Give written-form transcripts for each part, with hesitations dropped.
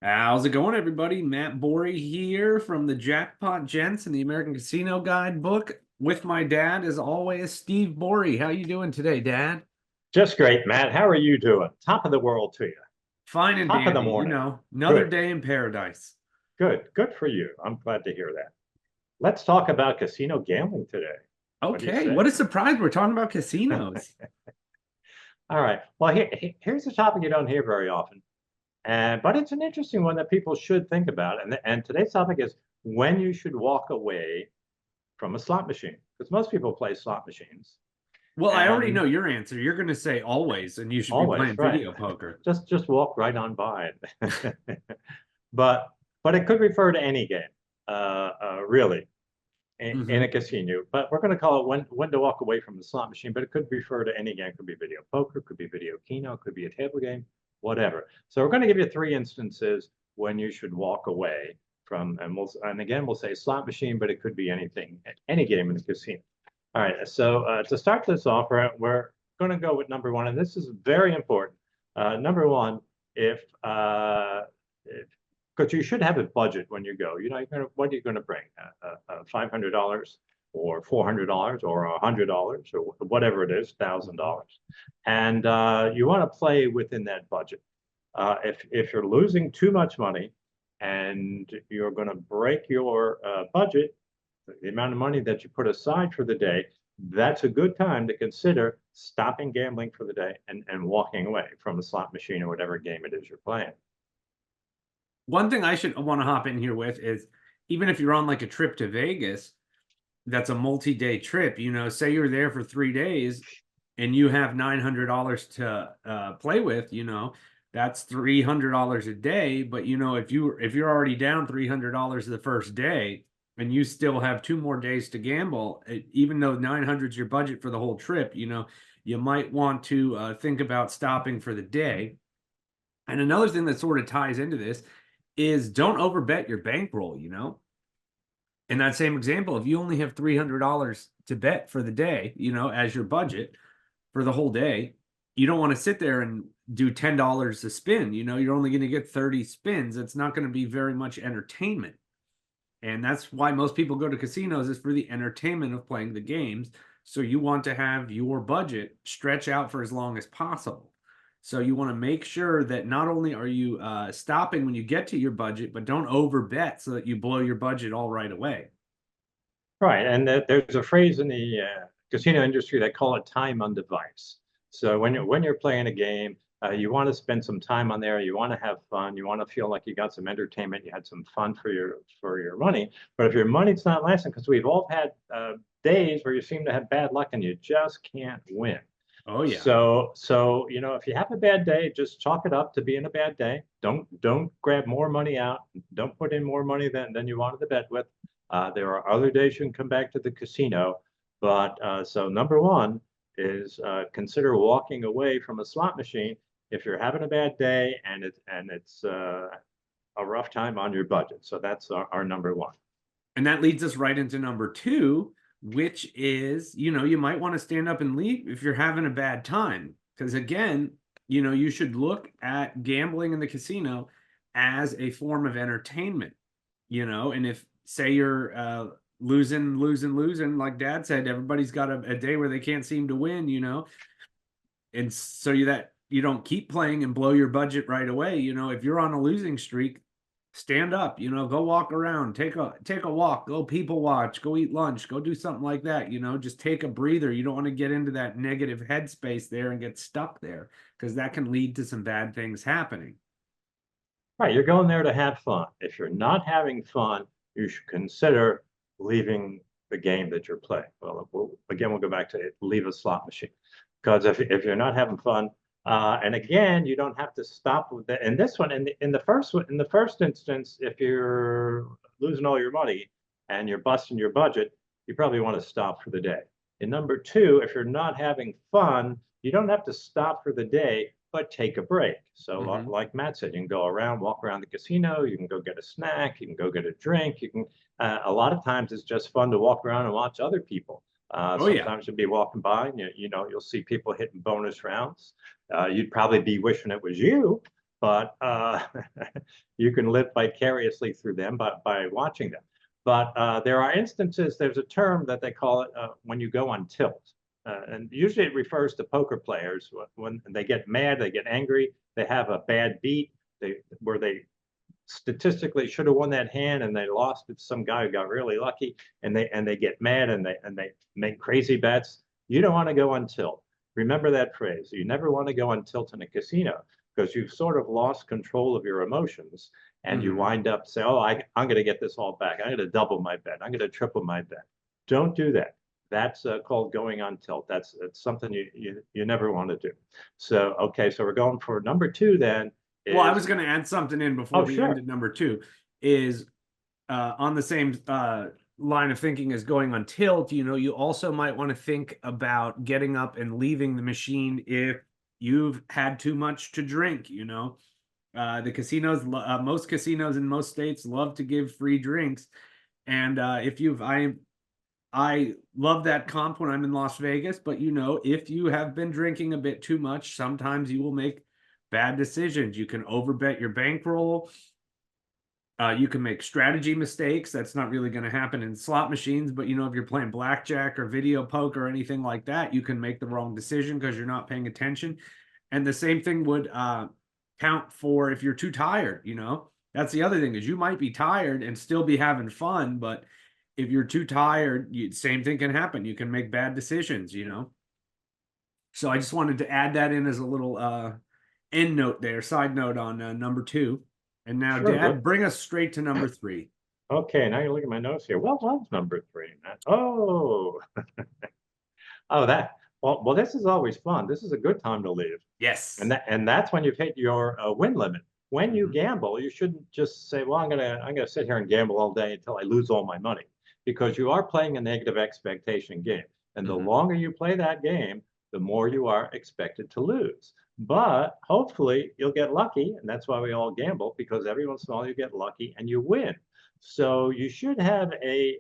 How's it going, everybody? Matt Borey here from the Jackpot Gents and the American Casino Guidebook with my dad, as always, Steve Borey. How you doing today, Dad? Just great, Matt. How are you doing? Top of the world to you. Fine and Top of the dandy, morning. another Good, day in paradise. good for you. I'm glad to hear that. Let's talk about casino gambling today. What do you Okay, say? what a surprise. We're talking about casinos. All right. Well, here's a topic you don't hear very often, and but it's an interesting one that people should think about. And today's topic is when you should walk away from a slot machine, because most people play slot machines, Well, I already know and your answer. You're going to say always, and you should be always playing right. video poker. Just walk right on by it. But it could refer to any game, really, in a Hmm. casino. But we're going to call it when to walk away from the slot machine. But it could refer to any game. It could be video poker, could be video keno, could be a table game, whatever. So we're going to give you three instances when you should walk away from, and again we'll say slot machine, but it could be anything, any game in the casino. All right. So to start this off, we're going to go with number one, and this is very important. Number one, if because you should have a budget when you go. You know, what are you going to bring? $500 or $400 or $100 or whatever it is, $1,000, and you want to play within that budget. If you're losing too much money and you're going to break your budget, the amount of money that you put aside for the day, that's a good time to consider stopping gambling for the day and walking away from the slot machine or whatever game it is you're playing. One thing I should want to hop in here with is even if you're on like a trip to Vegas, that's a multi-day trip. Say you're there for 3 days and you have $900 to play with, that's $300 a day. But if you're already down $300 the first day and you still have two more days to gamble, even though 900 is your budget for the whole trip, you might want to think about stopping for the day. And another thing that sort of ties into this is don't overbet your bankroll. In that same example, if you only have $300 to bet for the day, as your budget for the whole day, you don't want to sit there and do $10 a spin. You're only going to get 30 spins. It's not going to be very much entertainment. And that's why most people go to casinos is for the entertainment of playing the games. So you want to have your budget stretch out for as long as possible. So you want to make sure that not only are you stopping when you get to your budget, but don't overbet so that you blow your budget all right away. Right, and there's a phrase in the casino industry they call it time on device. So when you're playing a game, you want to spend some time on there. You want to have fun. You want to feel like you got some entertainment. You had some fun for your money. But if your money's not lasting, because we've all had days where you seem to have bad luck and you just can't win. Oh yeah. So if you have a bad day, just chalk it up to being a bad day. Don't grab more money out. Don't put in more money than you wanted to bet with. There are other days you can come back to the casino, but so number one is consider walking away from a slot machine if you're having a bad day and it's a rough time on your budget. So that's our number one. And that leads us right into number two, which is, you might want to stand up and leave if you're having a bad time. Because again, you should look at gambling in the casino as a form of entertainment, and if say you're losing, like Dad said, everybody's got a day where they can't seem to win, and so you don't keep playing and blow your budget right away. If you're on a losing streak, stand up, go walk around, take a walk, go people watch, go eat lunch, go do something like that. Just take a breather. You don't want to get into that negative headspace there and get stuck there because that can lead to some bad things happening. Right, you're going there to have fun. If you're not having fun, you should consider leaving the game that you're playing. Well, we'll go back to it, leave a slot machine. Because if you're not having fun, and again, you don't have to stop with that. And this one, in the first instance, if you're losing all your money and you're busting your budget, you probably want to stop for the day. In number two, if you're not having fun, you don't have to stop for the day, but take a break. So, Mm-hmm. like Matt said, you can go around, walk around the casino, you can go get a snack, you can go get a drink. You can. A lot of times, it's just fun to walk around and watch other people. Oh yeah. Sometimes you'll be walking by and you'll see people hitting bonus rounds. You'd probably be wishing it was you, but you can live vicariously through them by watching them. But there are instances, there's a term that they call it when you go on tilt. And usually it refers to poker players when they get mad, they get angry, they have a bad beat, where they statistically should have won that hand and they lost it to some guy who got really lucky, and they get mad and they make crazy bets. You don't want to go on tilt. Remember that phrase. You never want to go on tilt in a casino because you've sort of lost control of your emotions and you Mhm. wind up saying, oh, I'm going to get this all back. I'm going to double my bet. I'm going to triple my bet. Don't do that. That's called going on tilt. That's something you never want to do. So, okay, so we're going for number two then Well, I is, was going to add something in before oh, we sure. ended number two, is on the same line of thinking as going on tilt. You know, you also might want to think about getting up and leaving the machine if you've had too much to drink. You know, the casinos, most casinos in most states love to give free drinks, and if you've, I love that comp when I'm in Las Vegas, but you know, if you have been drinking a bit too much, sometimes you will make bad decisions. You can overbet your bankroll. You can make strategy mistakes. That's not really going to happen in slot machines, but you know, if you're playing blackjack or video poker or anything like that, you can make the wrong decision because you're not paying attention. And the same thing would count for if you're too tired. You know, that's the other thing, is you might be tired and still be having fun, but if you're too tired, same thing can happen. You can make bad decisions. You know, so I just wanted to add that in as a little end note there, side note on number two. And now, Sure. Dad, bring us straight to number three. Okay, now you look at my notes here. What was number three, Matt? Oh, oh, well, this is always fun. This is a good time to leave. Yes. And that's when you've hit your win limit. When you Mhm. gamble, you shouldn't just say, "Well, I'm gonna sit here and gamble all day until I lose all my money," because you are playing a negative expectation game. And the Mhm. longer you play that game, the more you are expected to lose. But hopefully, you'll get lucky, and that's why we all gamble, because every once in a while you get lucky and you win. So you should have a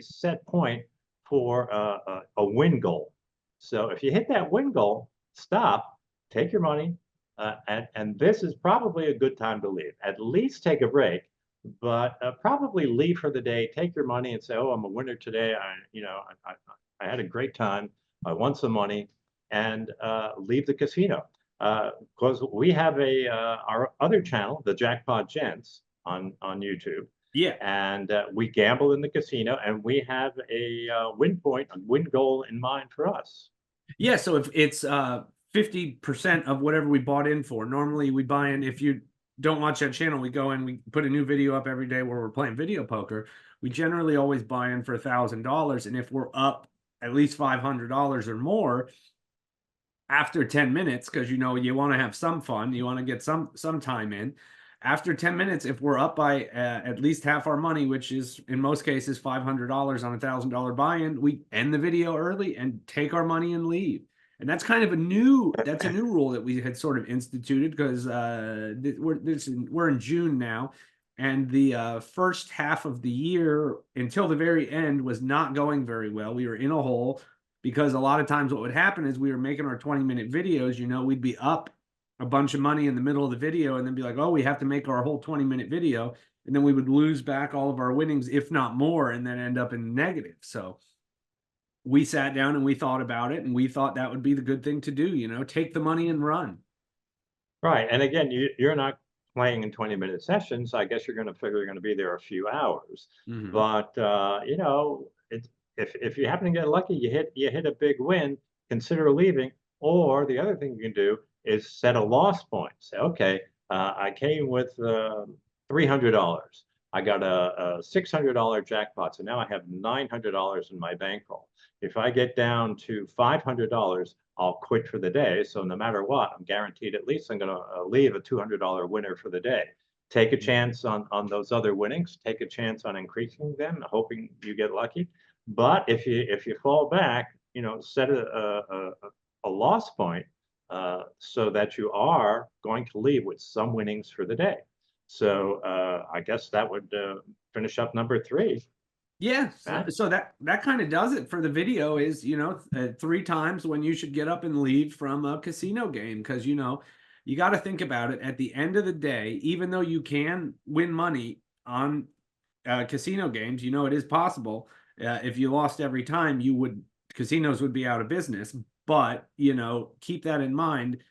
set point for a win goal. So if you hit that win goal, stop, take your money, and this is probably a good time to leave. At least take a break, but probably leave for the day. Take your money and say, "Oh, I'm a winner today. I had a great time. I won some money," and leave the casino. Because we have our other channel, the Jackpot Gents, on YouTube, Yeah. and we gamble in the casino, and we have a win point, a win goal in mind for us. Yeah. So if it's 50% of whatever we bought in for, normally we buy in, if you don't watch that channel, we go in, we put a new video up every day where we're playing video poker. We generally always buy in for $1,000. And if we're up at least $500 or more, after 10 minutes, because you know you want to have some fun, you want to get some time in. After 10 minutes, if we're up by at least half our money, which is in most cases $500 on $1,000 buy-in, we end the video early and take our money and leave. And that's kind of a new rule that we had sort of instituted, because we're in June now, and the first half of the year until the very end was not going very well. We were in a hole, because a lot of times what would happen is we were making our 20-minute videos, you know, we'd be up a bunch of money in the middle of the video and then be like, oh, we have to make our whole 20-minute video. And then we would lose back all of our winnings, if not more, and then end up in negative. So we sat down and we thought about it, and we thought that would be the good thing to do, you know, take the money and run. Right. And again, you're not playing in 20-minute sessions. I guess you're going to figure you're going to be there a few hours. Mm-hmm. But if you happen to get lucky, you hit a big win, consider leaving. Or the other thing you can do is set a loss point. Say, okay, I came with $300. I got a $600 jackpot, so now I have $900 in my bankroll. If I get down to $500, I'll quit for the day. So no matter what, I'm guaranteed at least I'm going to leave a $200 winner for the day. Take a chance on those other winnings. Take a chance on increasing them, hoping you get lucky. But if you fall back, set a loss point so that you are going to leave with some winnings for the day. So I guess that would finish up number three. Yeah, so, Matt? so that kind of does it for the video. Is, you know, 3 times when you should get up and leave from a casino game, because you know you got to think about it. At the end of the day, even though you can win money on casino games, you know it is possible. If you lost every time, casinos would be out of business. But you know, keep that in mind.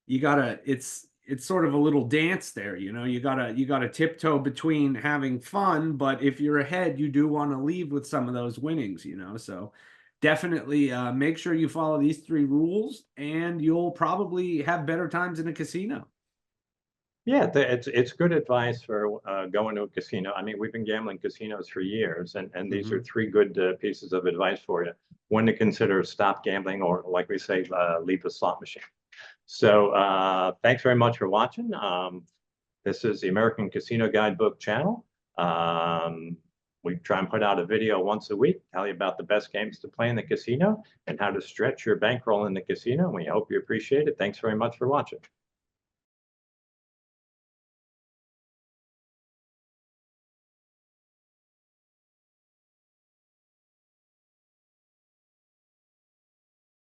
You gotta it's sort of a little dance there, you know. You gotta tiptoe between having fun, but if you're ahead, you do want to leave with some of those winnings, you know. So definitely make sure you follow these three rules, and you'll probably have better times in a casino. Yeah, it's good advice for going to a casino. I mean, we've been gambling casinos for years, and these are Mhm. three good pieces of advice for you. When to consider stop gambling, or like we say, leave the slot machine. So thanks very much for watching. This is the American Casino Guidebook channel. We try and put out a video once a week, tell you about the best games to play in the casino and how to stretch your bankroll in the casino. We hope you appreciate it. Thanks very much for watching.